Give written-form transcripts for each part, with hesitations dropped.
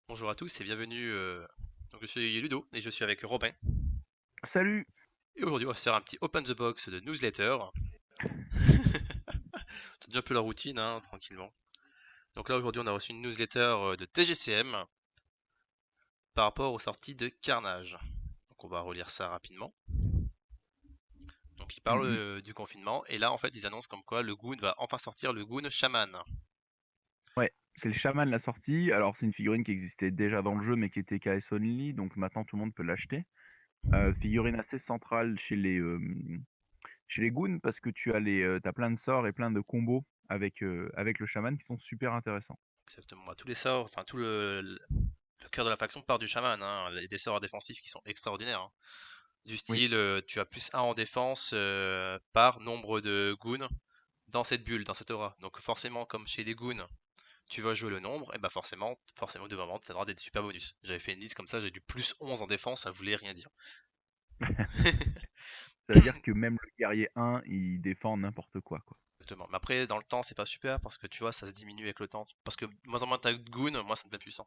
Bonjour à tous et bienvenue. Donc je suis Ludo et je suis avec Robin. Salut! Et aujourd'hui, on va se faire un petit Open the Box de newsletter. C'est déjà un peu la routine, hein, tranquillement. Donc là, aujourd'hui, on a reçu une newsletter de TGCM par rapport aux sorties de Carnage. Donc on va relire ça rapidement. Donc ils parlent Mhm. du confinement et là, en fait, ils annoncent comme quoi le Goon va enfin sortir le Goon Shaman. Ouais, c'est le chaman la sortie. Alors c'est une figurine qui existait déjà dans le jeu mais qui était KS only, donc maintenant tout le monde peut l'acheter. Figurine assez centrale chez les goons parce que t'as plein de sorts et plein de combos avec le chaman qui sont super intéressants. Exactement. Bah, tous les sorts, enfin tout le cœur de la faction part du Shaman, hein. Il y a des sorts défensifs qui sont extraordinaires, hein. Du Oui, style, tu as plus un en défense par nombre de goons dans cette bulle, dans cette aura. Donc forcément, comme chez les goons, tu vas jouer le nombre, et bah forcément, de moment, tu auras des super bonus. J'avais fait une liste comme ça, j'ai du plus 11 en défense, ça voulait rien dire. ça veut dire que même le guerrier 1, il défend n'importe quoi, quoi. Exactement. Mais après, dans le temps, c'est pas super, parce que tu vois, ça se diminue avec le temps. Parce que moins en moins t'as de goons, moins ça devient puissant.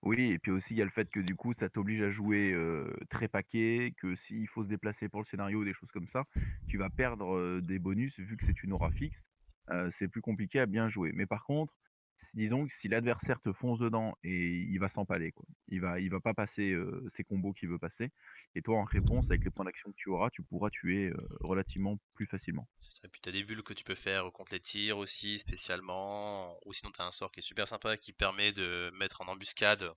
Oui, et puis aussi il y a le fait que du coup ça t'oblige à jouer très paquet, que s'il faut se déplacer pour le scénario ou des choses comme ça, tu vas perdre des bonus vu que c'est une aura fixe. C'est plus compliqué à bien jouer. Mais par contre, disons que si l'adversaire te fonce dedans et il va s'empaler, quoi. Il va pas passer ses combos qu'il veut passer. Et toi, en réponse, avec les points d'action que tu auras, tu pourras tuer relativement plus facilement. Et puis t'as des bulles que tu peux faire contre les tirs aussi, spécialement. Ou sinon t'as un sort qui est super sympa qui permet de mettre en embuscade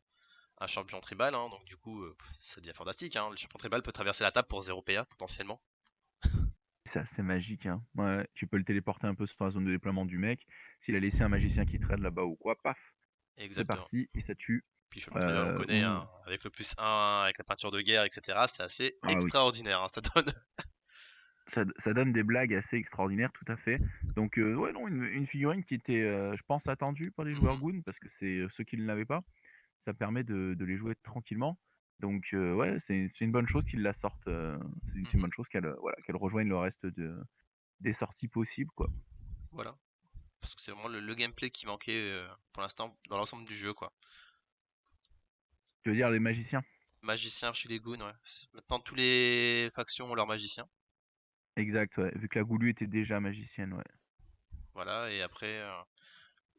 un champion tribal, hein. Donc du coup, ça devient fantastique, hein. Le champion tribal peut traverser la table pour 0 PA potentiellement. C'est assez magique, hein. Ouais, tu peux le téléporter un peu sur la zone de déploiement du mec. S'il a laissé un magicien qui traîne là-bas ou quoi, paf, c'est Exactement. parti et ça tue. Puis champion tribal, on connaît, Ou hein, avec le plus 1, avec la peinture de guerre, etc. C'est assez ah oui, extraordinaire, hein, ça donne. ça donne des blagues assez extraordinaires, tout à fait. Donc ouais, non, une figurine qui était, je pense, attendue par les joueurs Mhm, Goon parce que c'est ceux qui ne l'avaient pas. Ça permet de les jouer tranquillement. Donc ouais, c'est une bonne chose qu'ils la sortent, c'est une mhm. bonne chose qu'elle, voilà, qu'elle rejoigne le reste des sorties possibles, quoi. Voilà. Parce que c'est vraiment le gameplay qui manquait pour l'instant dans l'ensemble du jeu, quoi. Tu veux dire les magiciens? Magicien chez les goons, ouais. Maintenant, tous les factions ont leur magicien. Exact, ouais, vu que la Goulue était déjà magicienne, ouais. Voilà, et après,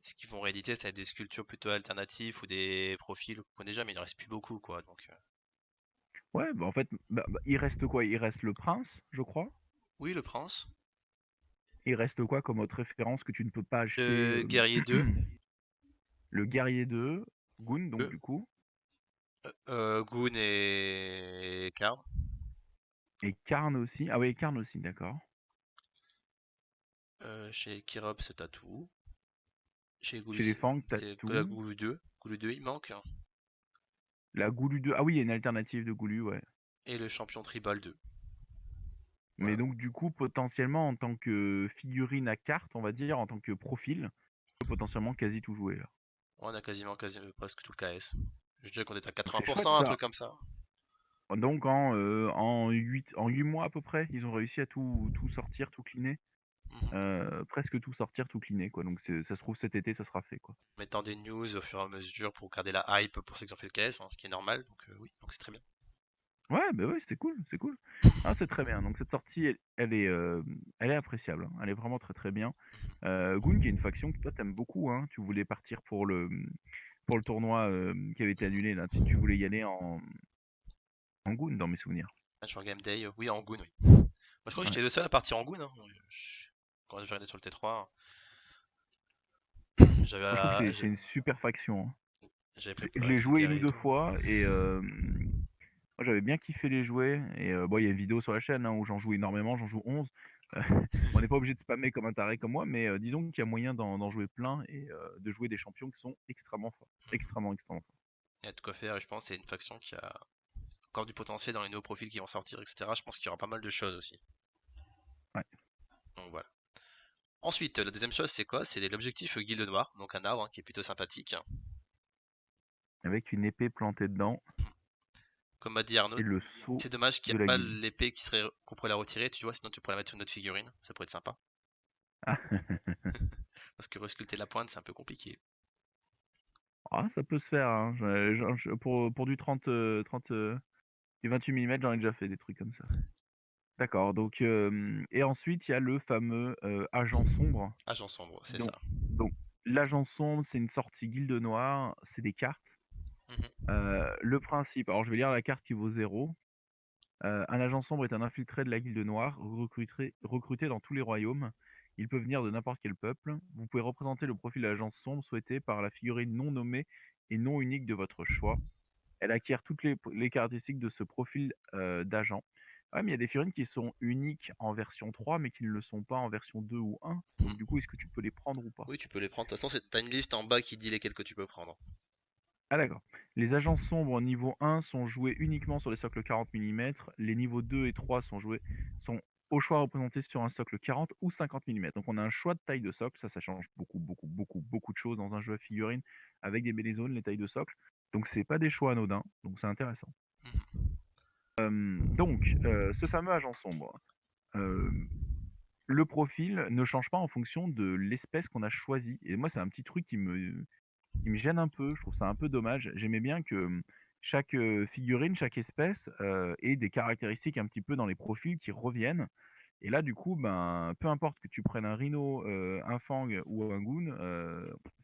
ce qu'ils vont rééditer, c'est des sculptures plutôt alternatives ou des profils qu'on connaît déjà, mais il ne reste plus beaucoup, quoi. Donc, Ouais, bah, en fait, il reste quoi? Il reste le prince, je crois. oui, le prince. Il reste quoi comme autre référence que tu ne peux pas acheter? Le guerrier 2. Le guerrier 2, Goon, donc du coup, Goon et Karn. et Karn aussi. Ah oui, Karn aussi, d'accord. Chez Kirops, t'as tout. Chez Goulu, Chez les Fang, t'as c'est que la tout. Goulu 2. Goulu 2, il manque, hein. La Goulue 2, ah oui, il y a une alternative de Goulue, ouais. Et le champion tribal 2. Mais Voilà. donc du coup, potentiellement, en tant que figurine à carte, on va dire, en tant que profil, tu peux potentiellement quasi tout jouer là. On a quasi, presque tout le KS. Je dirais qu'on est à C'est chouette 80%, un ça. truc comme ça. Donc en 8 mois à peu près, ils ont réussi à tout sortir, tout cleaner. Mhm. Presque tout sortir, tout cleaner, quoi. Donc ça se trouve cet été, ça sera fait, quoi. Mettant des news au fur et à mesure pour garder la hype pour ceux qui ont fait le KS, hein, ce qui est normal. Donc, oui, donc c'est très bien. Ouais, bah ouais, c'est cool, c'est cool. Ah, c'est très bien. Donc cette sortie, elle est appréciable, hein. Elle est vraiment très très bien. Goon, qui est une faction que toi t'aimes beaucoup, hein. Tu voulais partir pour le tournoi qui avait été annulé là. Tu voulais y aller en Goon dans mes souvenirs. Sur Game Day, oui, en Goon, oui. Moi, je crois que Ouais. j'étais le seul à partir en Goon, hein. Quand j'ai regardé sur le T3, j'avais Moi, je trouve que euh, c'est une super faction, hein. j'avais Je préparé l'ai tout le joué une ou guerrier et deux tout. fois et moi j'avais bien kiffé les jouer et bon, il y a une vidéo sur la chaîne hein, où j'en joue énormément, j'en joue 11. Euh, on n'est pas obligé de spammer comme un taré comme moi, mais disons qu'il y a moyen d'en jouer plein et de jouer des champions qui sont extrêmement forts. Extrêmement, extrêmement forts. Il y a de quoi faire et je pense que c'est une faction qui a encore du potentiel dans les nouveaux profils qui vont sortir, etc. Je pense qu'il y aura pas mal de choses aussi. Ouais. Donc voilà. Ensuite, la deuxième chose, c'est quoi? C'est l'objectif Guilde Noire, donc un arbre, hein, qui est plutôt sympathique. Avec une épée plantée dedans Comme m'a dit Arnaud, et le sceau c'est dommage qu'il de n'y ait la pas guilde. l'épée qu'on pourrait la retirer, tu vois, sinon tu pourrais la mettre sur notre figurine, ça pourrait être sympa. Ah. Parce que resculpter la pointe, c'est un peu compliqué. Ah, ça peut se faire, hein. Pour du 30, du 28 millimètres, j'en ai déjà fait des trucs comme ça. D'accord, donc et ensuite il y a le fameux, agent sombre. Agent sombre, c'est ça. Donc l'agent sombre, c'est une sortie guilde noire, c'est des cartes. Mhm. Le principe, alors je vais lire la carte qui vaut 0. Un agent sombre est un infiltré de la guilde noire, recruté dans tous les royaumes. Il peut venir de n'importe quel peuple. Vous pouvez représenter le profil de l'agent sombre souhaité par la figurine non nommée et non unique de votre choix. Elle acquiert toutes les caractéristiques de ce profil, d'agent. Ouais, mais il y a des figurines qui sont uniques en version 3, mais qui ne le sont pas en version 2 ou 1. Donc du Mhm. coup, est-ce que tu peux les prendre ou pas? Oui, tu peux les prendre. De toute façon, t'as une liste en bas qui dit lesquels que tu peux prendre. Ah d'accord. Les agents sombres niveau 1 sont joués uniquement sur les socles 40 millimètres. Les niveaux 2 et 3 sont au choix représentés sur un socle 40 ou 50 millimètres. Donc on a un choix de taille de socle. Ça change beaucoup, beaucoup, beaucoup, beaucoup de choses dans un jeu à figurines avec des zones, les tailles de socle. Donc c'est pas des choix anodins. Donc c'est intéressant. Mhm. Ce fameux agent sombre, euh, le profil ne change pas en fonction de l'espèce qu'on a choisie. Et moi, c'est un petit truc qui me gêne un peu. Je trouve ça un peu dommage. J'aimais bien que chaque figurine, chaque espèce ait des caractéristiques un petit peu dans les profils qui reviennent. Et là, du coup, ben, peu importe que tu prennes un rhino, un fang ou un goon,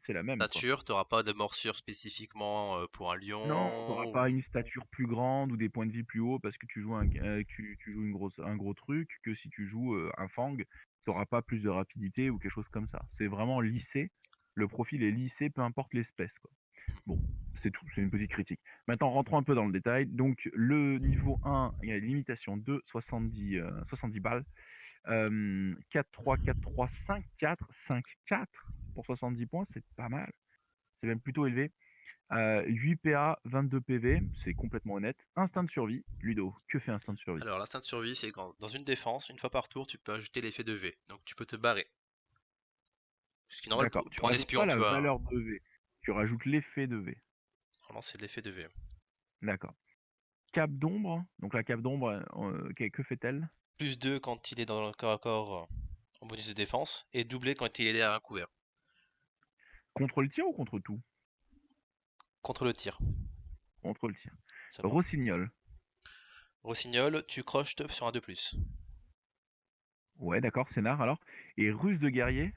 c'est la même, quoi. Stature, t'auras pas de morsure spécifiquement pour un Non, tu auras lion. pas une stature plus grande ou des points de vie plus hauts parce que tu joues un gros truc, que si tu joues un fang, tu n'auras pas plus de rapidité ou quelque chose comme ça. C'est vraiment lissé. Le profil est lissé, peu importe l'espèce, quoi. Bon, c'est tout, c'est une petite critique. Maintenant, rentrons un peu dans le détail. Donc, le niveau 1, il y a une limitation de 70 balles. 4-3, 4-3, 5-4, 5-4 pour 70 points, c'est pas mal. C'est même plutôt élevé. 8 PA, 22 PV, c'est complètement honnête. Instinct de survie. Ludo, que fait instinct de survie? Alors, l'instinct de survie, c'est quand dans une défense, une fois par tour, tu peux ajouter l'effet de V. Donc, tu peux te barrer. Ce qui est normal D'accord. Tu pour un rajoutes espion, pas tu la vois, hein. valeur de V. Tu rajoutes l'effet de V. Normalement, c'est l'effet de V. D'accord. Cape d'ombre. Donc la cape d'ombre, que fait-elle? Plus 2 quand il est dans le corps à corps en bonus de défense, et doublé quand il est derrière un couvert. Contre le tir ou contre tout? Contre le tir, Contre le tir. seulement. Rossignol. Rossignol, tu croches sur un 2+. Ouais, d'accord, scénar alors. Et ruse de guerrier.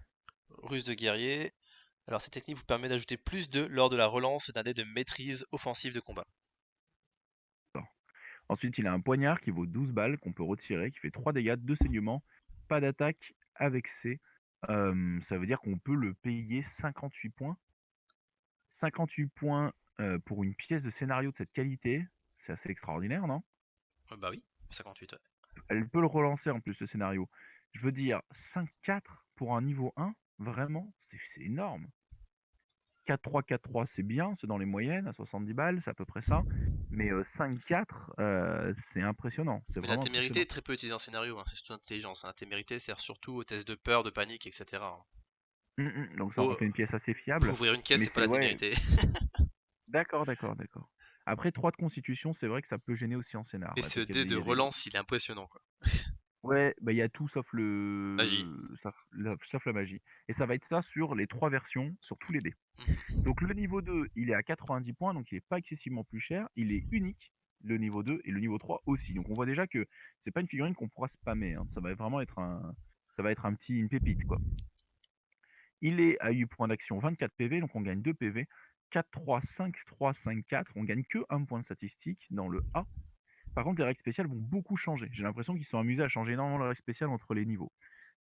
Ruse de guerrier. Alors, cette technique vous permet d'ajouter plus 2 lors de la relance d'un dé de maîtrise offensive de combat. Ensuite, il a un poignard qui vaut 12 balles qu'on peut retirer, qui fait 3 dégâts, 2 saignements, pas d'attaque avec C. Ça veut dire qu'on peut le payer 58 points. 58 points pour une pièce de scénario de cette qualité, c'est assez extraordinaire, non? Bah oui, 58. Ouais. Elle peut le relancer en plus, ce scénario. Je veux dire, 5-4 pour un niveau 1, vraiment, c'est énorme. 4-3, 4-3, c'est bien, c'est dans les moyennes, à 70 balles, c'est à peu près ça. Mais 5-4, c'est impressionnant, c'est Mais la vraiment témérité impressionnant. est très peu utilisée en scénario, hein, c'est surtout l'intelligence. Hein. La témérité sert surtout aux tests de peur, de panique, etc. Hein. Donc ça en Faut, fait une pièce assez faut fiable, ouvrir une caisse, mais c'est pas c'est la ouais, témérité. d'accord, d'accord, d'accord. Après 3 de constitution, c'est vrai que ça peut gêner aussi en scénar, Et ouais, ce parce qu'il dé de y a des relance, il est impressionnant, quoi. ouais, bah, il y a tout Magie. sauf la magie. Et ça va être ça sur les 3 versions, sur tous les dés. Mhm. Donc le niveau 2, il est à 90 points, donc il est pas excessivement plus cher. Il est unique, le niveau 2, et le niveau 3 aussi. Donc on voit déjà que c'est pas une figurine qu'on pourra spammer, hein. Ça va être une pépite, quoi. Il est à 8 points d'action, 24 PV, donc on gagne 2 PV. 4-3, 5-3, 5-4, on gagne que 1 point de statistique dans le A. Par contre, les règles spéciales vont beaucoup changer. J'ai l'impression qu'ils sont amusés à changer énormément les règles spéciales entre les niveaux.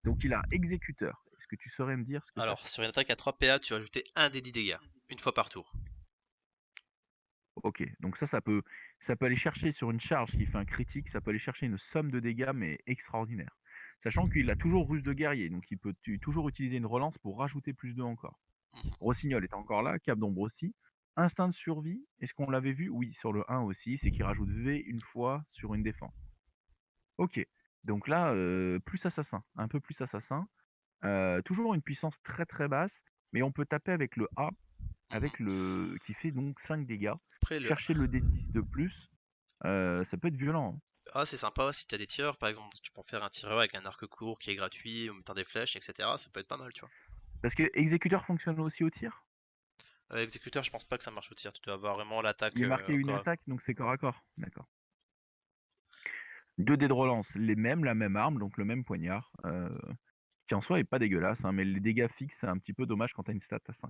Donc il a exécuteur. Est-ce que tu saurais me dire ce que ça Alors, fait? sur une attaque à 3 PA, tu vas ajouter un des 10 dégâts, une fois par tour. Ok, donc ça peut aller chercher sur une charge qui fait un critique, ça peut aller chercher une somme de dégâts, mais extraordinaire. Sachant qu'il a toujours ruse de guerrier, donc il peut toujours utiliser une relance pour rajouter plus 2 encore. Mhm. Rossignol est encore là, Cap d'ombre aussi. Instinct de survie, est-ce qu'on l'avait vu? Oui, sur le 1 aussi, c'est qu'il rajoute V une fois sur une défense. Ok, donc là, plus assassin, un peu plus assassin. Toujours une puissance très très basse, mais on peut taper avec le A, Mhm. qui fait donc 5 dégâts. Après, le Chercher le D10 de plus, ça peut être violent, hein. A, c'est sympa si tu as des tireurs, par exemple, tu peux en faire un tireur avec un arc court qui est gratuit, en mettant des flèches, etc. Ça peut être pas mal, tu vois. Parce que exécuteur fonctionne aussi au tir? Exécuteur, je pense pas que ça marche au tir. Tu dois avoir vraiment l'attaque Il est marqué au une corps à corps. attaque, donc c'est corps à corps. D'accord. 2 dés de relance, les mêmes, la même arme, donc le même poignard, qui en soi est pas dégueulasse, hein, mais les dégâts fixes, c'est un petit peu dommage quand tu as une stat à 5.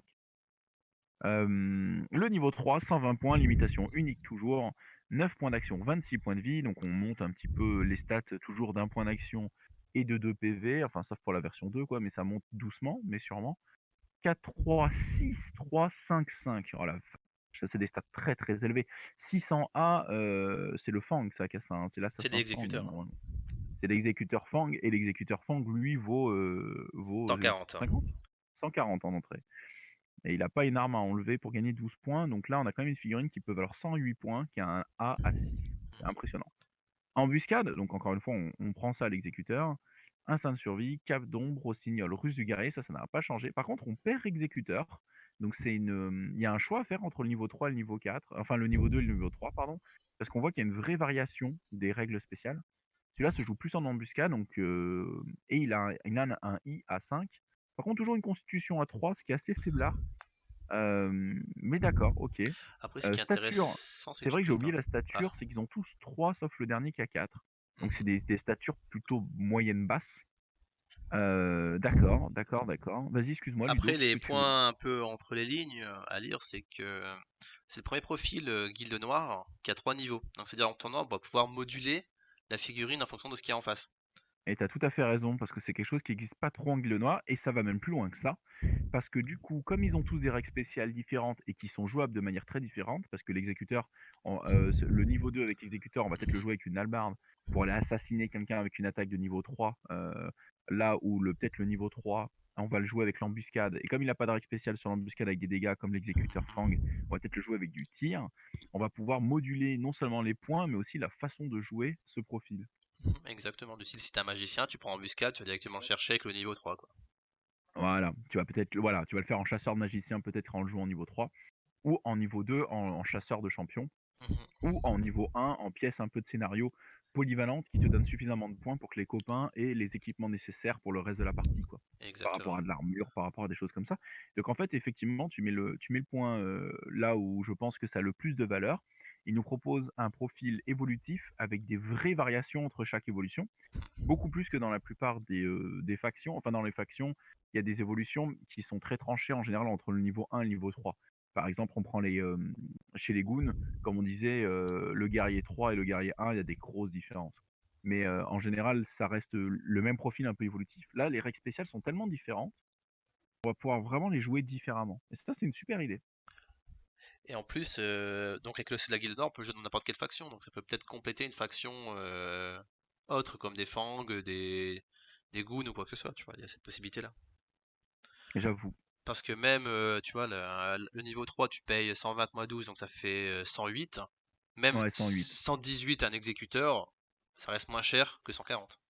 Le niveau 3, 120 points, limitation unique toujours, 9 points d'action, 26 points de vie, donc on monte un petit peu les stats toujours d'un point d'action et de 2 PV, enfin sauf pour la version 2 quoi, mais ça monte doucement, mais sûrement. 4, 3, 6, 3, 5, 5. Oh la vache, ça c'est des stats très très élevés. 600 A, c'est le Fang ça qui a ça, hein, c'est C'est des l'assassin Fang exécuteurs, hein. normalement. C'est l'exécuteur Fang et l'exécuteur Fang lui vaut 140, hein. 50? 140 en entrée. Et il a pas une arme à enlever pour gagner 12 points, donc là on a quand même une figurine qui peut valoir 108 points, qui a un A à 6. C'est Mhm. impressionnant. Embuscade, donc encore une fois on prend ça à l'exécuteur. Instinct de survie, cape d'ombre, rossignol, ruse du guerrier, ça n'a pas changé. Par contre on perd exécuteur, donc il y a un choix à faire entre le niveau 3 et le niveau 4, enfin le niveau 2 et le niveau 3, pardon, parce qu'on voit qu'il y a une vraie variation des règles spéciales. Celui-là se Mhm. joue plus en embuscade, donc, et il a un I à 5. Par contre toujours une constitution à 3, ce qui est assez faiblard. Mais d'accord, OK. Après, ce qui est Stature, intéressant, c'est que c'est tu vrai que peux j'ai jouer oublié plein. la Ah. stature, c'est qu'ils ont tous 3 sauf le dernier qui a 4. Donc c'est Mhm. des statures plutôt moyennes basses. D'accord, d'accord, d'accord. Vas-y, excuse-moi Ludo, Après, qu'est-ce les que tu voulais? points un peu entre les lignes à lire, c'est que c'est le premier profil Guilde Noire qui a 3 niveaux. Donc, c'est-à-dire en tournoi, on va pouvoir moduler la figurine en fonction de ce qu'il y a en face. Et tu as tout à fait raison, parce que c'est quelque chose qui n'existe pas trop en Guilde Noire, et ça va même plus loin que ça. Parce que du coup, comme ils ont tous des règles spéciales différentes et qui sont jouables de manière très différente, parce que l'exécuteur, le niveau 2 avec l'exécuteur, on va peut-être le jouer avec une hallebarde pour aller assassiner quelqu'un avec une attaque de niveau 3, là où peut-être le niveau 3, on va le jouer avec l'embuscade. Et comme il n'a pas de règle spéciale sur l'embuscade avec des dégâts comme l'exécuteur Fang, on va peut-être le jouer avec du tir. On va pouvoir moduler non seulement les points, mais aussi la façon de jouer ce profil. Exactement. Du style, si t'es un magicien, tu prends embuscade, tu vas directement le chercher avec le niveau 3, quoi. Voilà, tu vas le faire en chasseur de magicien peut-être en le jouant en niveau 3, ou en niveau 2 en chasseur de champion, Mhm. ou en niveau 1 en pièce un peu de scénario polyvalente qui te donne suffisamment de points pour que les copains aient les équipements nécessaires pour le reste de la partie, quoi. Par rapport Exactement. à de l'armure, par rapport à des choses comme ça. Donc en fait, effectivement, tu mets le point là où je pense que ça a le plus de valeur. Il nous propose un profil évolutif avec des vraies variations entre chaque évolution, beaucoup plus que dans la plupart des factions. Enfin, dans les factions, il y a des évolutions qui sont très tranchées en général entre le niveau 1 et le niveau 3. Par exemple, on prend chez les goons, comme on disait, le guerrier 3 et le guerrier 1, il y a des grosses différences. Mais en général, ça reste le même profil un peu évolutif. Là, les règles spéciales sont tellement différentes, on va pouvoir vraiment les jouer différemment. Et ça, c'est une super idée. Et en plus, donc avec le de la Guilde Nord, on peut jouer dans n'importe quelle faction. Donc ça peut peut-être compléter une faction autre, comme des Fangs, des Goons ou quoi que ce soit. Tu vois, il y a cette possibilité-là. J'avoue. Parce que même, tu vois, le niveau 3, tu payes 120 moins 12, donc ça fait 108. Même Ouais, 108. 118 un exécuteur, ça reste moins cher que 140.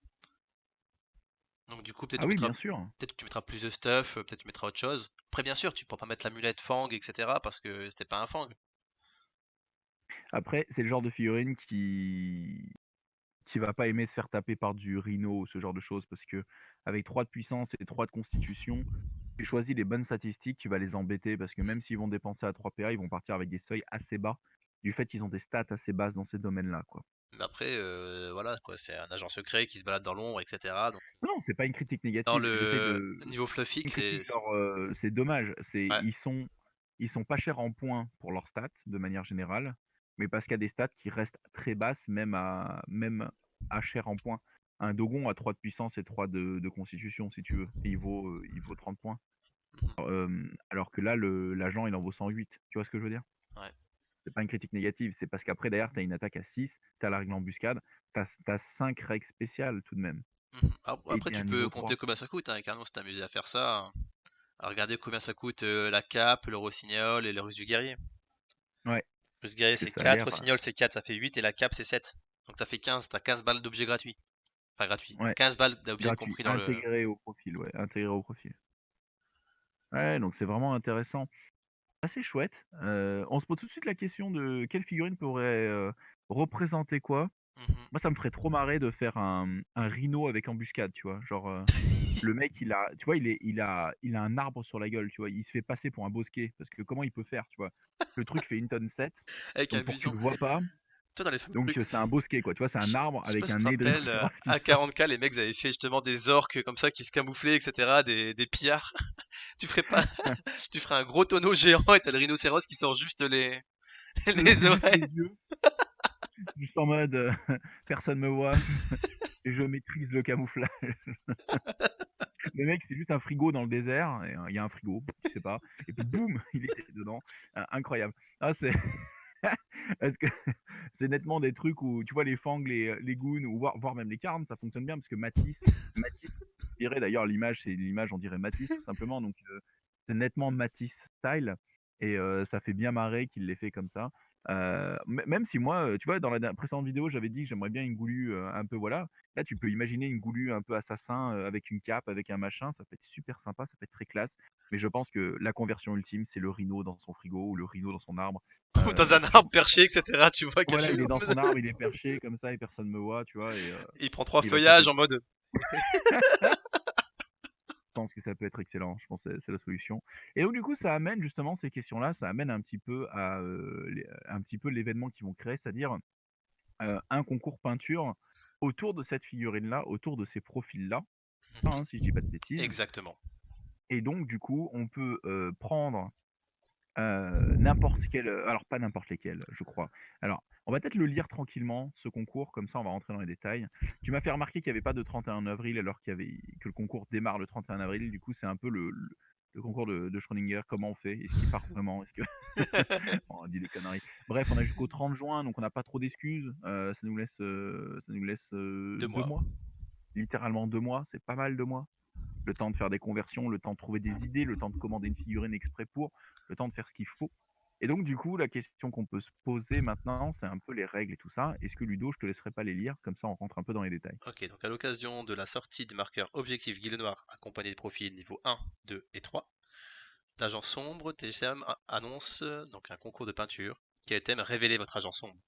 Donc du coup, Ah oui, bien sûr. peut-être que tu mettras plus de stuff, peut-être tu mettras autre chose. Après, bien sûr, tu pourras pas mettre l'amulette Fang, etc. parce que c'était pas un Fang. Après, c'est le genre de figurine qui va pas aimer se faire taper par du rhino ou ce genre de choses parce que avec 3 de puissance et 3 de constitution, tu choisis les bonnes statistiques, tu vas les embêter parce que même s'ils vont dépenser à 3 PA, ils vont partir avec des seuils assez bas du fait qu'ils ont des stats assez basses dans ces domaines-là, quoi. Mais après, voilà, quoi, c'est un agent secret qui se balade dans l'ombre, etc. Donc, Non, c'est pas une critique dans négative. J'essaie le de niveau fluffy, une critique c'est. genre c'est dommage. Ouais, Ils sont pas chers en points pour leurs stats de manière générale, mais parce qu'il y a des stats qui restent très basses même à cher en points. Un Dogon a 3 de puissance et 3 de constitution si tu veux, et il vaut 30 points. mhm, Alors que là l'agent il en vaut 108. Tu vois ce que je veux dire? ouais. C'est pas une critique négative, c'est parce qu'après derrière tu as une attaque à 6, tu as la règle embuscade, tu as 5 règles spéciales tout de même, Mhm. et Après, tu es tu un peux niveau compter 3. combien ça coûte, hein, carrément, si t'amuser à faire ça, hein. À regarder combien ça coûte la cape, le rossignol et le ruse du guerrier. Ouais, Le ruse du guerrier parce que c'est ça a 4, l'air, rossignol c'est 4, ça fait 8 et la cape c'est 7. Donc ça fait 15, t'as 15 balles d'objets gratuits. Enfin gratuits. ouais, 15 balles d'objets gratuit, compris dans le. intégré au profil, ouais, intégré au profil. Ouais, donc c'est vraiment intéressant. Assez chouette. On se pose tout de suite la question de quelle figurine pourrait représenter quoi. Mhm. Moi, ça me ferait trop marrer de faire un rhino avec embuscade, tu vois? Genre, le mec, tu vois, il a un arbre sur la gueule, tu vois? Il se fait passer pour un bosquet parce que comment il peut faire, tu vois? Le truc fait 1,7 tonne, Avec un donc pour que tu buisson. le vois pas, Toi, dans les fameux donc trucs, c'est un bosquet, quoi, tu vois? C'est un je arbre je sais pas avec si un tu te nez de rappelles, rhinocéros qui à sort. 40K, les mecs avaient fait justement des orques comme ça qui se camouflaient, etc., des pillards. Tu ferais pas, tu ferais un gros tonneau géant et t'as le rhinocéros qui sort juste les Juste les oreilles. yeux, juste en mode, personne me voit, je maîtrise le camouflage. Le mec, c'est juste un frigo dans le désert et il y a un frigo, tu sais pas et puis boum, il est dedans. Incroyable. Ah c'est parce que c'est nettement des trucs où tu vois les Fang, les Goons ou voire même les Carnes, ça fonctionne bien parce que Matisse, je dirais d'ailleurs l'image, c'est l'image on dirait Matisse tout simplement donc c'est nettement Matisse style et ça fait bien marrer qu'il l'ait fait comme ça. Même si moi, tu vois dans la précédente vidéo, j'avais dit que j'aimerais bien une goulue, un peu voilà. Là, tu peux imaginer une goulue un peu assassin, avec une cape, avec un machin, ça peut être super sympa, ça peut être très classe. Mais je pense que la conversion ultime, c'est le rhino dans son frigo ou le rhino dans son arbre. Ou dans un Je arbre perché, etc., tu vois, Voilà, caché. il est dans son arbre, il est perché comme ça et personne me voit, tu vois? Et Il prend 3 il va taper feuillages en dessus. mode. Je pense que ça peut être excellent, je pense que c'est la solution. Et donc du coup, ça amène justement ces questions-là, ça amène un petit peu à, un petit peu l'événement qu'ils vont créer, c'est-à-dire, un concours peinture autour de cette figurine-là, autour de ces profils-là, Mhm. hein, si je dis pas de bêtises. Exactement. Et donc du coup, on peut, prendre, n'importe quel, alors pas n'importe lesquels, je crois. Alors, on va peut-être le lire tranquillement, ce concours, comme ça on va rentrer dans les détails. Tu m'as fait remarquer qu'il y avait pas de 31 avril alors que le concours démarre le 31 avril. Du coup, c'est un peu le concours de Schrödinger. Comment on fait? Est-ce qu'il part vraiment? Est-ce que on dit des conneries. Bref, on a jusqu'au 30 juin, donc on n'a pas trop d'excuses. Ça nous laisse, 2 2 mois. mois, littéralement 2 mois, c'est pas mal 2 mois. Le temps de faire des conversions, le temps de trouver des idées, le temps de commander une figurine exprès pour, le temps de faire ce qu'il faut. Et donc du coup, la question qu'on peut se poser maintenant, c'est un peu les règles et tout ça. Est-ce que Ludo, je te laisserai pas les lire, comme ça on rentre un peu dans les détails. Ok, donc à l'occasion de la sortie du marqueur objectif guille noir accompagné de profils niveau 1, 2 et 3, l'agent sombre TGM annonce donc un concours de peinture qui a le thème révéler votre agent sombre.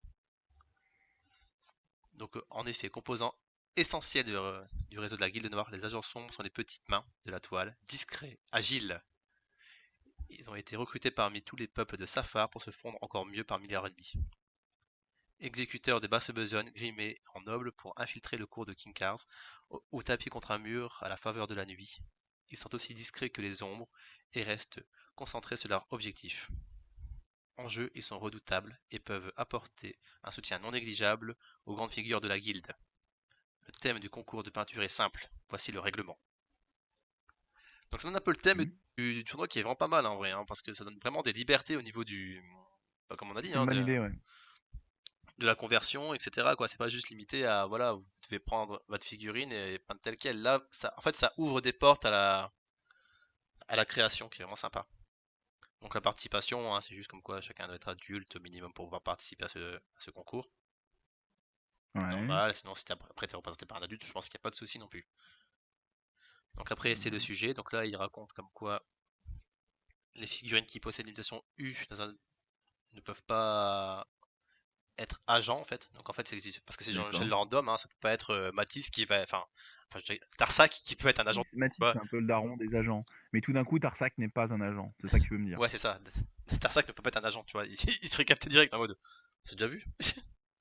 Donc en effet, composant essentiel du réseau de la guilde noire, les agents sombres sont les petites mains de la toile, discrets, agiles. Ils ont été recrutés parmi tous les peuples de Safar pour se fondre encore mieux parmi les ennemis. Exécuteurs de basse besogne, grimés en nobles pour infiltrer le cours de Kinkars, ou tapis contre un mur à la faveur de la nuit. Ils sont aussi discrets que les ombres et restent concentrés sur leur objectif. En jeu, ils sont redoutables et peuvent apporter un soutien non négligeable aux grandes figures de la guilde. Le thème du concours de peinture est simple, voici le règlement. Donc ça donne un peu le thème Mhm. du tournoi qui est vraiment pas mal en vrai, hein, parce que ça donne vraiment des libertés au niveau comme on a dit, C'est hein, une bonne idée, ouais. de la conversion, etc. quoi. C'est pas juste limité à voilà, vous devez prendre votre figurine et peindre telle quelle. Là, ça, en fait, ça ouvre des portes à la création, qui est vraiment sympa. Donc la participation, hein, c'est juste comme quoi chacun doit être adulte au minimum pour pouvoir participer à ce concours. Ouais. Normal, sinon si après t'es représenté par un adulte, je pense qu'il n'y a pas de souci non plus. Donc après c'est le Mmh. sujet, donc là il raconte comme quoi les figurines qui possèdent l'imitation U ne peuvent pas être agents en fait. Donc en fait c'est parce que c'est Jean-Michel D'accord. Random, hein, ça peut pas être Matisse qui va, enfin je dirais Tarsac qui peut être un agent. Matisse, Ouais, c'est un peu le daron des agents. Mais tout d'un coup, Tarsac n'est pas un agent. C'est ça que tu veux me dire? ouais c'est ça. Tarsac ne peut pas être un agent, tu vois. Il serait capté direct en mode. C'est déjà vu?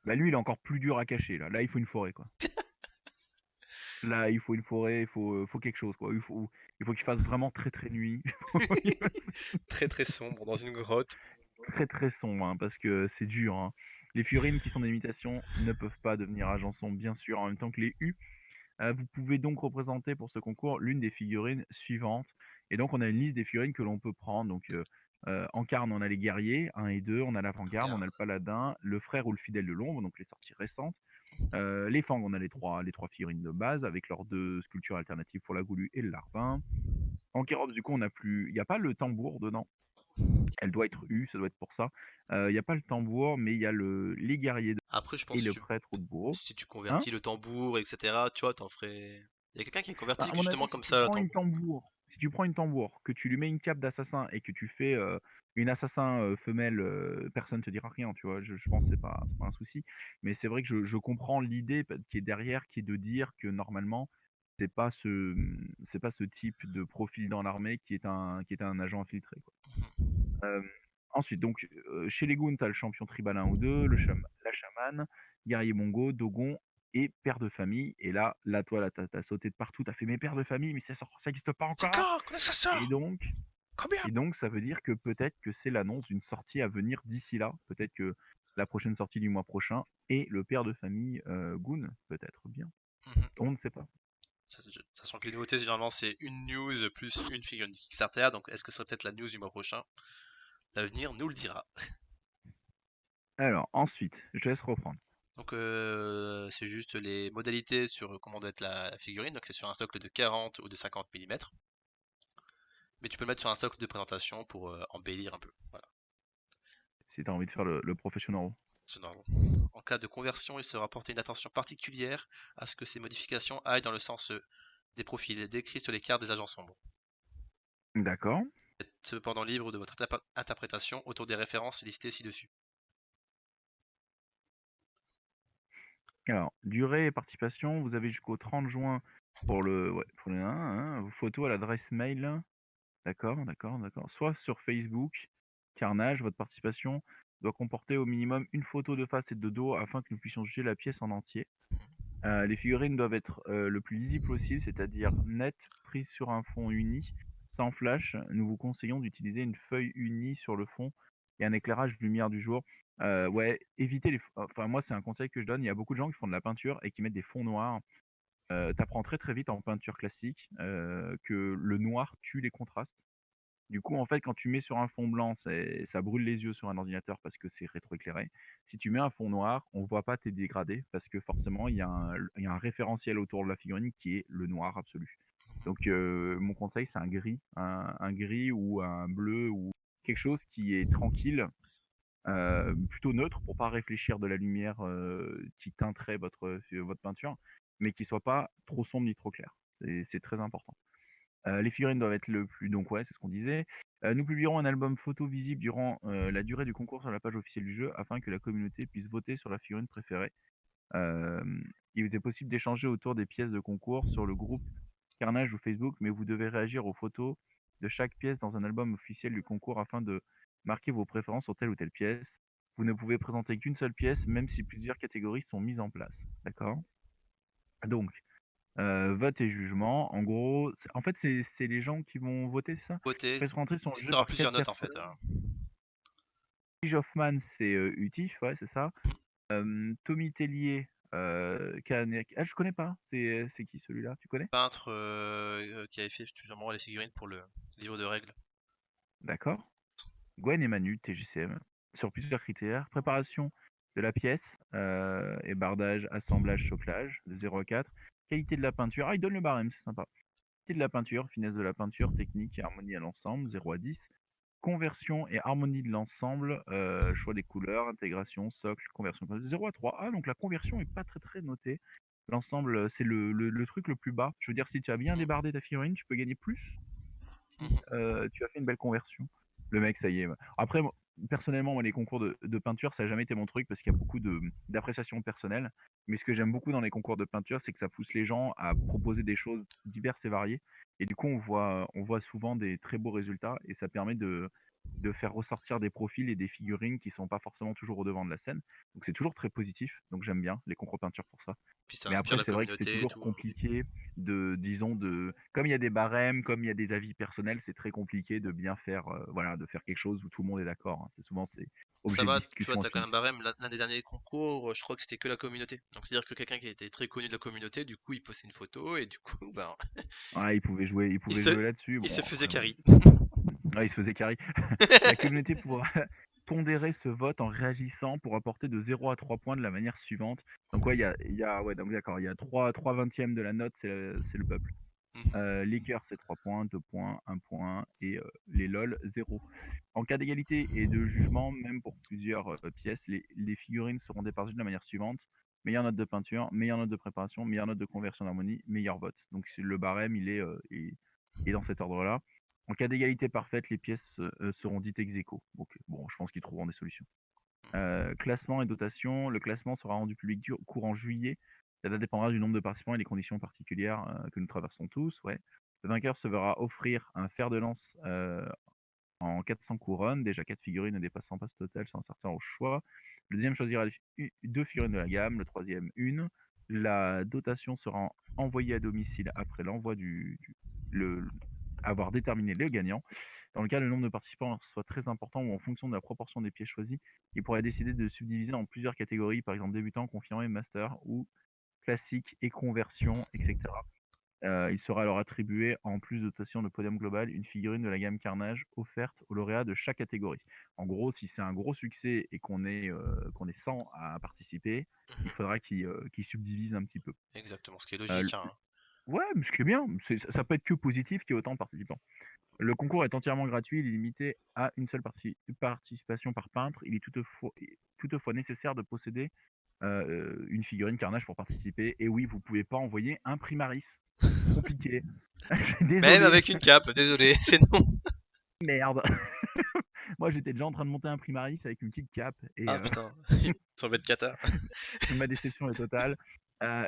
Bah lui, il est encore plus dur à cacher là. Là, il faut une forêt, quoi. Là, il faut une forêt, il faut quelque chose, quoi. Il faut qu'il fasse vraiment très, très nuit. Très très sombre dans une grotte. Très, très sombre, hein, parce que c'est dur, hein. Les figurines qui sont des imitations ne peuvent pas devenir agents sombres, bien sûr, en même temps que les U. Vous pouvez donc représenter pour ce concours l'une des figurines suivantes. Et donc on a une liste des figurines que l'on peut prendre. Donc, en carne, on a les guerriers 1 et 2, on a l'avant-garde, on Regarde. a le paladin, le frère ou le fidèle de l'ombre, donc les sorties récentes. Les fangs, on a les trois figurines de base avec leurs 2 sculptures alternatives pour la goulue et le larbin. En Kérops, du coup, il y a pas le tambour dedans. Elle doit être U, ça doit être pour ça. Il y a pas le tambour, mais il y a les guerriers Après je pense et que le prêtre ou le bourreau. si tu Hein? convertis le tambour, etc., tu vois, t'en ferais. Il y a quelqu'un qui a Bah, converti à mon justement avis, si comme tu ça le prends une tambour. tambour, si tu prends une tambour, que tu lui mets une cape d'assassin et que tu fais, une assassin, femelle, personne te dira rien, tu vois? Je pense que c'est pas un souci. Mais c'est vrai que je comprends l'idée qui est derrière, qui est de dire que normalement, c'est pas ce type de profil dans l'armée qui est un agent infiltré, quoi. Hem, Ensuite donc, chez les goons, tu as le champion tribal 1 ou 2, la chamane, guerrier mongo, dogon et père de famille. Et là toi, là, tu as sauté de partout, tu as fait: «Mais père de famille, mais ça existe pas C'est encore?» quand? Quand est-ce que ça et sort? donc Combien? et donc ça veut dire que peut-être que c'est l'annonce d'une sortie à venir d'ici là. Peut-être que la prochaine sortie du mois prochain est le père de famille, goon, peut-être bien. Mhm. On ne sait pas. Sachant que les nouveautés, généralement, c'est une news plus une figurine Kickstarter. Donc, est-ce que ce serait peut-être la news du mois prochain? L'avenir nous le dira. Alors ensuite, je te laisse reprendre. Donc, c'est juste les modalités sur comment doit être la figurine. Donc, c'est sur un socle de 40 ou de 50 mm. Mais tu peux le mettre sur un socle de présentation pour embellir un peu. Voilà, Si tu as envie de faire le professionnel. c'est normal. En cas de conversion, il sera porté une attention particulière à ce que ces modifications aillent dans le sens des profils décrits sur les cartes des agents sombres. D'accord. Vous êtes cependant libre de votre interprétation autour des références listées ci-dessus. Alors, durée et participation, vous avez jusqu'au 30 juin pour le ouais, pour le 1, hein, vos photos à l'adresse mail. D'accord, d'accord, d'accord. Soit sur Facebook, Carnage, votre participation doit comporter au minimum une photo de face et de dos afin que nous puissions juger la pièce en entier. Les figurines doivent être, le plus lisibles possible, c'est-à-dire nettes, prises sur un fond uni, sans flash. Nous vous conseillons d'utiliser une feuille unie sur le fond et un éclairage lumière du jour. Ouais, évitez enfin moi c'est un conseil que je donne, il y a beaucoup de gens qui font de la peinture et qui mettent des fonds noirs. Tu apprends très vite en peinture classique, que le noir tue les contrastes. Du coup, en fait, quand tu mets sur un fond blanc, ça brûle les yeux sur un ordinateur parce que c'est rétroéclairé. Si tu mets un fond noir, on voit pas tes dégradés parce que forcément, il y a un référentiel autour de la figurine qui est le noir absolu. Donc, mon conseil, c'est un gris, un gris ou un bleu ou quelque chose qui est tranquille, plutôt neutre pour pas réfléchir de la lumière, qui teinterait votre peinture, mais qui soit pas trop sombre ni trop clair. C'est très important. Les figurines doivent être le plus donc ouais, c'est ce qu'on disait. Nous publierons un album photo visible durant, la durée du concours sur la page officielle du jeu afin que la communauté puisse voter sur la figurine préférée. Il était possible d'échanger autour des pièces de concours sur le groupe Carnage ou Facebook, mais vous devez réagir aux photos de chaque pièce dans un album officiel du concours afin de marquer vos préférences sur telle ou telle pièce. Vous ne pouvez présenter qu'une seule pièce, même si plusieurs catégories sont mises en place. D'accord? Donc, vote et jugement, en gros, en fait, c'est les gens qui vont voter, c'est ça? Beauté, Faites rentrer son il jeu y aura par plusieurs 4 notes en fait. personnes. Tige Hoffman, c'est, Utif, ouais, c'est ça. Tommy Tellier, Kanek je connais pas, c'est qui celui-là? Tu connais? Peintre qui avait fait justement les figurines pour le livre de règles. D'accord. Gwen et Manu, TGCM, sur plusieurs critères. Préparation de la pièce, ébardage, assemblage, soclage, de 0 à 4. Qualité de la peinture, ah, il donne le barème, c'est sympa. Qualité de la peinture, finesse de la peinture, technique et harmonie à l'ensemble, 0 à 10. Conversion et harmonie de l'ensemble, choix des couleurs, intégration, socle, conversion, 0 à 3. Ah, donc la conversion est pas très notée. L'ensemble, c'est le truc le plus bas. Je veux dire, si tu as bien débardé ta figurine, tu peux gagner plus si, Mhm. tu as fait une belle conversion. Le mec, ça y est. Après, moi, personnellement, moi, les concours de peinture, ça a jamais été mon truc parce qu'il y a beaucoup d'appréciation personnelle. Mais ce que j'aime beaucoup dans les concours de peinture, c'est que ça pousse les gens à proposer des choses diverses et variées. Et du coup, on voit souvent des très beaux résultats et ça permet de faire ressortir des profils et des figurines qui sont pas forcément toujours au devant de la scène. Donc c'est toujours très positif. Donc j'aime bien les concours peinture pour ça. Puis ça Mais inspire après, la c'est vrai que c'est communauté et toujours tout. compliqué disons, comme il y a des barèmes, comme il y a des avis personnels, c'est très compliqué de bien faire, voilà, de faire quelque chose où tout le monde est d'accord, hein. C'est Ça objet de va, tu vois, discussion t'as quand infini. même barème. L'un des derniers concours, je crois que c'était que la communauté. Donc c'est-à-dire que quelqu'un qui était très connu de la communauté, du coup, il postait une photo et du coup, ben, Ah, ils il pouvaient se, jouer là-dessus. il Bon, se faisait après, carry. ouais, ils se faisaient carry. La communauté pourra pondérer ce vote en réagissant pour apporter de 0 à 3 points de la manière suivante. Donc ouais, ouais, donc d'accord, il y a 3 vingtièmes de la note, c'est le peuple. Mhm. Les cœurs, c'est 3 points, 2 points, 1 point et les LOL, 0. En cas d'égalité et de jugement, même pour plusieurs, pièces, les figurines seront départagées de la manière suivante: meilleure note de peinture, meilleure note de préparation, meilleure note de conversion d'harmonie, meilleur vote. Donc c'est le barème, il est dans cet ordre-là. En cas d'égalité parfaite, les pièces seront dites ex aequo. Donc, bon, je pense qu'ils trouveront des solutions. Classement et dotation. Le classement sera rendu public courant juillet. Cela dépendra du nombre de participants et des conditions particulières que nous traversons tous. Ouais. Le vainqueur se verra offrir un fer de lance en 400 couronnes, déjà 4 figurines ne dépassant pas ce total sans sortir au choix. Le deuxième choisira deux figurines de la gamme, le troisième une. La dotation sera envoyée à domicile après l'envoi le, avoir déterminé le gagnant. Dans le cas où le nombre de participants soit très important ou en fonction de la proportion des pièces choisies, il pourrait décider de subdiviser en plusieurs catégories, par exemple débutant, confirmé, master ou classique et conversion, etc. Il sera alors attribué, en plus de dotation de podium global, une figurine de la gamme Carnage offerte aux lauréats de chaque catégorie. En gros, si c'est un gros succès et qu'on est 100 à participer, il Mhm. faudra qu'il subdivise un petit peu. Exactement, ce qui est Euh, logique, hein. ouais, mais ce qui est bien, ça peut être que positif qu'il y ait autant de participants. Le concours est entièrement gratuit, il est limité à une seule participation par peintre. Il est toutefois nécessaire de posséder une figurine Carnage pour participer. Et oui, vous pouvez pas envoyer un Primaris. Compliqué. Même Désolé, avec une cape, désolé, c'est non. merde. Moi, j'étais déjà en train de monter un Primaris avec une petite cape et Ah putain, sur votre kata. ma déception est totale. Heu,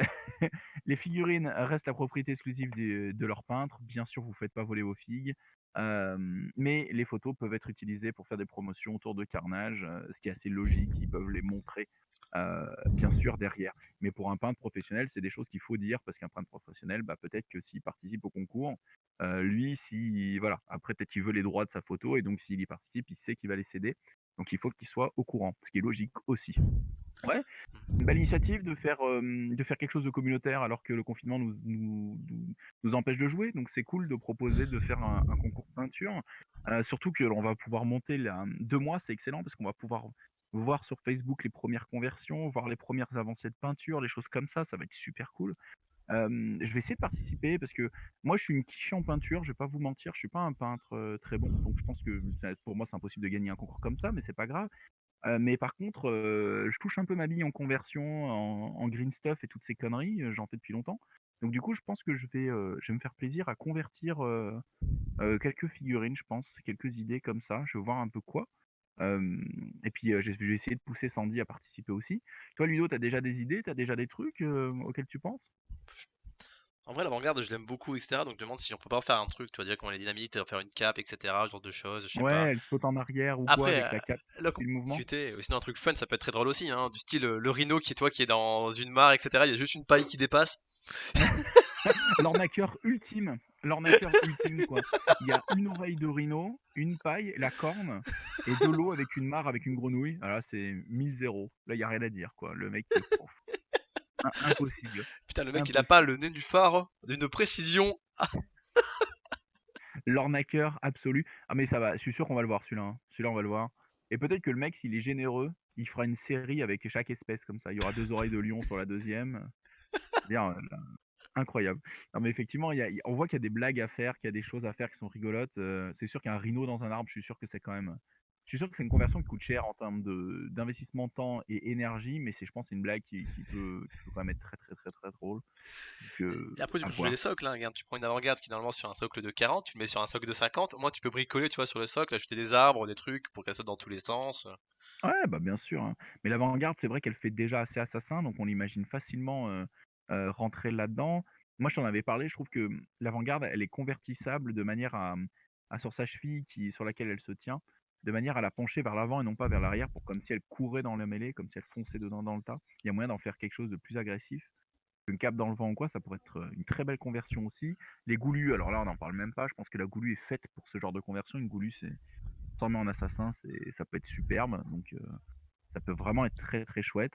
les figurines restent la propriété exclusive de leur peintre. Bien sûr, vous faites pas voler vos figues, mais les photos peuvent être utilisées pour faire des promotions autour de Carnage, ce qui est assez logique. Ils peuvent les montrer, bien sûr derrière. Mais pour un peintre professionnel, c'est des choses qu'il faut dire parce qu'un peintre professionnel, bah, peut-être que s'il participe au concours, lui, si voilà, après peut-être qu'il veut les droits de sa photo et donc s'il y participe, il sait qu'il va les céder. Donc il faut qu'il soit au courant, ce qui est logique aussi. Ouais, une belle initiative de faire quelque chose de communautaire alors que le confinement nous empêche de jouer. Donc c'est cool de proposer de faire un concours de peinture. Surtout que l'on va pouvoir monter là, 2 mois, c'est excellent parce qu'on va pouvoir voir sur Facebook les premières conversions, voir les premières avancées de peinture, les choses comme ça va être super cool. Je vais essayer de participer parce que moi je suis une quiche en peinture, je vais pas vous mentir, je suis pas un peintre, très bon, donc je pense que pour moi c'est impossible de gagner un concours comme ça, mais c'est pas grave. Mais par contre, je touche un peu ma bille en conversion, en green stuff et toutes ces conneries, j'en fais depuis longtemps. Donc du coup, je pense que je vais me faire plaisir à convertir, quelques figurines, je pense, quelques idées comme ça. Je vais voir un peu quoi. Et puis, je vais essayer de pousser Sandy à participer aussi. Toi, Ludo, tu as déjà des idées? Tu as déjà des trucs, auxquels tu penses? En vrai, l'avant-garde, je l'aime beaucoup, etc. Donc je me demande si on peut pas faire un truc, tu vois, dire comment les dynamites, faire une cape, etc. Ce genre de choses, je sais Ouais, pas. elle saute en arrière ou quoi Après, avec la cape la qui fait le mouvement? complexité, sinon un truc fun, ça peut être très drôle aussi, hein. Du style, le rhino qui est toi, qui est dans une mare, etc. Il y a juste une paille qui dépasse. L'arnaqueur ultime, l'arnaqueur ultime, quoi. Il y a une oreille de rhino, une paille, la corne et de l'eau avec une mare avec une grenouille. Ah là, c'est 1000-0. Là, il y a rien à dire, quoi. Le mec, pouf, impossible, Putain, le mec, il a pas impossible. le nez du phare d'une précision. L'arnaqueur absolu. Ah mais ça va, je suis sûr qu'on va le voir celui-là, hein. Celui-là, on va le voir. Et peut-être que le mec, s'il est généreux, il fera une série avec chaque espèce comme ça. Il y aura 2 oreilles de lion sur la deuxième. Bien, incroyable. Non, mais effectivement, on voit qu'il y a des blagues à faire, qu'il y a des choses à faire qui sont rigolotes. C'est sûr qu'un rhino dans un arbre, je suis sûr que c'est quand même. Je suis sûr que c'est une conversion qui coûte cher en termes d'investissement temps et énergie, mais je pense, c'est une blague qui peut quand même être très, très, très, très drôle. Donc, Et après, tu à peux changer les voir. socles, hein. Regarde, tu prends une avant-garde qui est normalement sur un socle de 40, tu le mets sur un socle de 50. Au moins, tu peux bricoler, tu vois, sur le socle, ajouter des arbres, des trucs pour qu'elle saute dans tous les sens. Ouais, bah bien sûr, hein. Mais l'avant-garde, c'est vrai qu'elle fait déjà assez assassin, donc on l'imagine facilement rentrer là-dedans. Moi, je t'en avais parlé, je trouve que l'avant-garde, elle est convertissable de manière à sur sa cheville sur laquelle elle se tient, de manière à la pencher vers l'avant et non pas vers l'arrière, pour comme si elle courait dans la mêlée, comme si elle fonçait dedans dans le tas. Il y a moyen d'en faire quelque chose de plus agressif. Une cape dans le vent ou quoi, ça pourrait être une très belle conversion aussi. Les goulus, alors là, on n'en parle même pas. Je pense que la goulue est faite pour ce genre de conversion. Une goulue, c'est transformé en assassin, ça peut être superbe. Donc, ça peut vraiment être très, très chouette.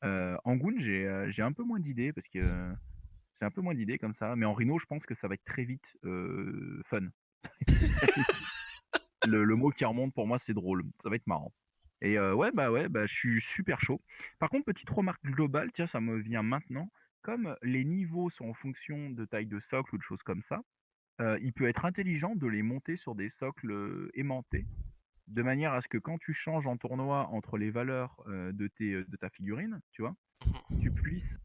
En j'ai un peu moins d'idées parce que, j'ai un peu moins d'idées comme ça, mais en rhino, je pense que ça va être très vite, fun. Très vite. Le mot qui remonte pour moi, c'est drôle. Ça va être marrant et ouais, bah, je suis super chaud. Par contre, petite remarque globale, tiens, ça me vient maintenant. Comme les niveaux sont en fonction de taille de socle ou de choses comme ça, il peut être intelligent de les monter sur des socles, aimantés, de manière à ce que quand tu changes en tournoi entre les valeurs, de ta figurine, tu vois? Tu puisses,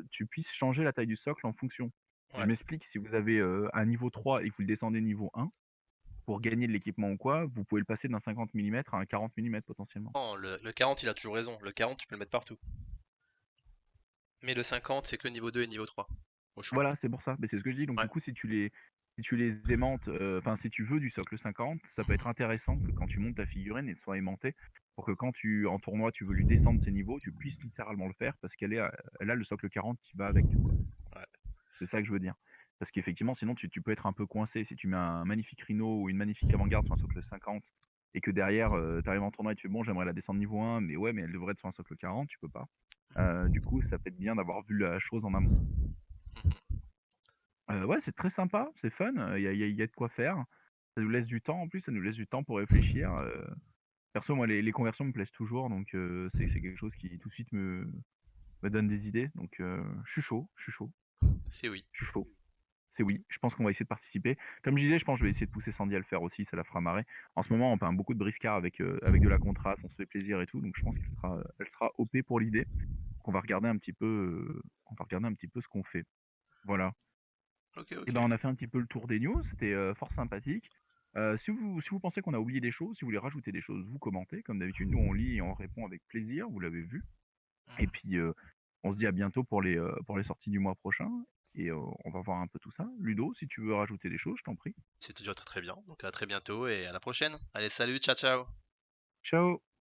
tu puisses changer la taille du socle en fonction. Je Ouais. m'explique, si vous avez, un niveau 3 et que vous le descendez niveau 1, pour gagner de l'équipement ou quoi, vous pouvez le passer d'un 50 millimètres à un 40 millimètres potentiellement. Non, le 40, il a toujours raison. Le 40, tu peux le mettre partout. Mais le 50, c'est que niveau 2 et niveau 3. Au choix. Voilà, c'est pour ça, mais c'est ce que je dis, donc Ouais. du coup, si tu les aimantes, enfin, si tu veux du socle 50, ça peut être intéressant que quand tu montes ta figurine, elle soit aimantée pour que quand en tournoi, tu veux lui descendre ses niveaux, tu puisses littéralement le faire parce elle a le socle 40 qui va avec, quoi. Ouais. C'est ça que je veux dire. Parce qu'effectivement, sinon tu peux être un peu coincé. Si tu mets un magnifique Rhino ou une magnifique avant-garde sur un socle 50 et que derrière, tu arrives en tournoi et tu fais: «Bon, j'aimerais la descendre niveau 1, mais ouais, mais elle devrait être sur un socle 40», tu peux pas. Du coup, ça peut être bien d'avoir vu la chose en amont. Mhm. Ouais, c'est très sympa, c'est fun, il y a de quoi faire. Ça nous laisse du temps en plus, ça nous laisse du temps pour réfléchir. Perso, moi, les conversions me plaisent toujours, donc c'est quelque chose qui tout de suite me donne des idées, donc je suis chaud, je suis chaud, C'est oui. je suis chaud. C'est oui, je pense qu'on va essayer de participer. Comme je disais, je pense que je vais essayer de pousser Sandy à le faire aussi, ça la fera marrer. En ce moment, on peint beaucoup de briscards avec de la contraste, on se fait plaisir et tout, donc je pense qu'elle sera OP pour l'idée. Donc on va regarder un petit peu ce qu'on fait. Voilà. Ok, Et ok. ben, on a fait un petit peu le tour des news, c'était, fort sympathique. Si vous pensez qu'on a oublié des choses, si vous voulez rajouter des choses, vous commentez comme d'habitude. Nous, on lit et on répond avec plaisir, vous l'avez vu. Et Mhm. puis, on se dit à bientôt pour les sorties du mois prochain et on va voir un peu tout ça. Ludo, si tu veux rajouter des choses, je t'en prie. C'est déjà très très bien. Donc à très bientôt et à la prochaine. Allez, salut, ciao ciao. Ciao.